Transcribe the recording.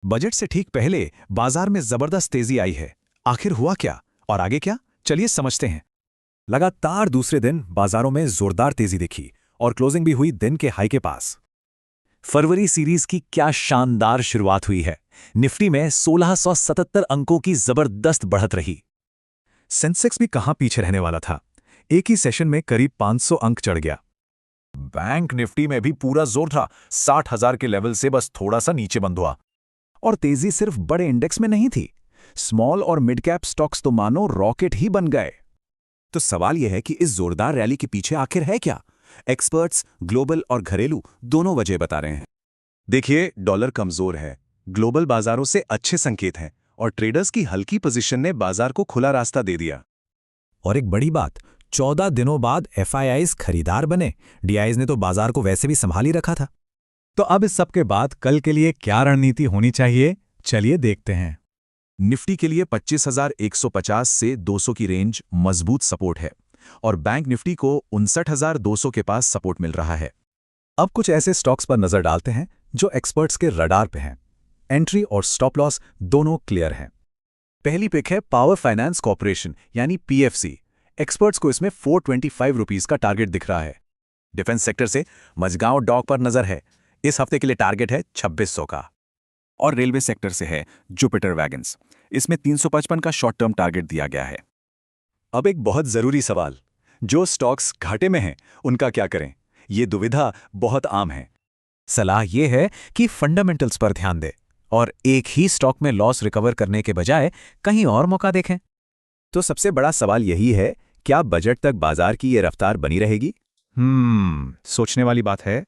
Budget से ठीक पहले बाजार में जबरदस्त तेजी आई है। आखिर हुआ क्या और आगे क्या, चलिए समझते हैं। लगातार दूसरे दिन बाजारों में जोरदार तेजी दिखी और क्लोजिंग भी हुई दिन के हाई के पास। फरवरी सीरीज की क्या शानदार शुरुआत हुई है। निफ्टी में 1677 अंकों की जबरदस्त बढ़त रही। सेंसेक्स भी कहां पीछे रहने वाला था, एक ही सेशन में करीब 500 अंक चढ़ गया। बैंक निफ्टी में भी पूरा जोर था, 60,000 के लेवल से बस थोड़ा सा नीचे बंद हुआ। और तेजी सिर्फ बड़े इंडेक्स में नहीं थी, स्मॉल और मिड कैप स्टॉक्स तो मानो रॉकेट ही बन गए। तो सवाल यह है कि इस जोरदार रैली के पीछे आखिर है क्या? एक्सपर्ट्स ग्लोबल और घरेलू दोनों वजह बता रहे हैं। देखिए, डॉलर कमजोर है, ग्लोबल बाजारों से अच्छे संकेत हैं और ट्रेडर्स की हल्की पोजीशन ने बाजार को खुला रास्ता दे दिया। और एक बड़ी बात, 14 दिनों बाद एफआईआईज खरीदार बने। डीआईज ने तो बाजार को वैसे भी संभाल ही रखा था। तो अब इस सब के बाद कल के लिए क्या रणनीति होनी चाहिए, चलिए देखते हैं। निफ्टी के लिए 25,150 से 200 की रेंज मजबूत सपोर्ट है और बैंक निफ्टी को 59,200 के पास सपोर्ट मिल रहा है। अब कुछ ऐसे स्टॉक्स पर नजर डालते हैं जो एक्सपर्ट्स के रडार पे हैं। एंट्री और स्टॉप लॉस दोनों क्लियर हैं। पहली पिक है पावर फाइनेंस कॉर्पोरेशन यानी पीएफसी। एक्सपर्ट्स को इसमें 425 रुपीस का टारगेट दिख रहा है। डिफेंस सेक्टर से मझगांव डॉक पर नजर है, इस हफ्ते के लिए टारगेट है 2600 का। और रेलवे सेक्टर से है जुपिटर वैगन्स, इसमें 355 का शॉर्ट टर्म टारगेट दिया गया है। अब एक बहुत जरूरी सवाल, जो स्टॉक्स घाटे में हैं उनका क्या करें? ये दुविधा बहुत आम है। सलाह यह है कि फंडामेंटल्स पर ध्यान दें और एक ही स्टॉक में लॉस रिकवर करने के बजाय कहीं और मौका देखें। तो सबसे बड़ा सवाल यही है, क्या बजट तक बाजार की ये रफ्तार बनी रहेगी? सोचने वाली बात है।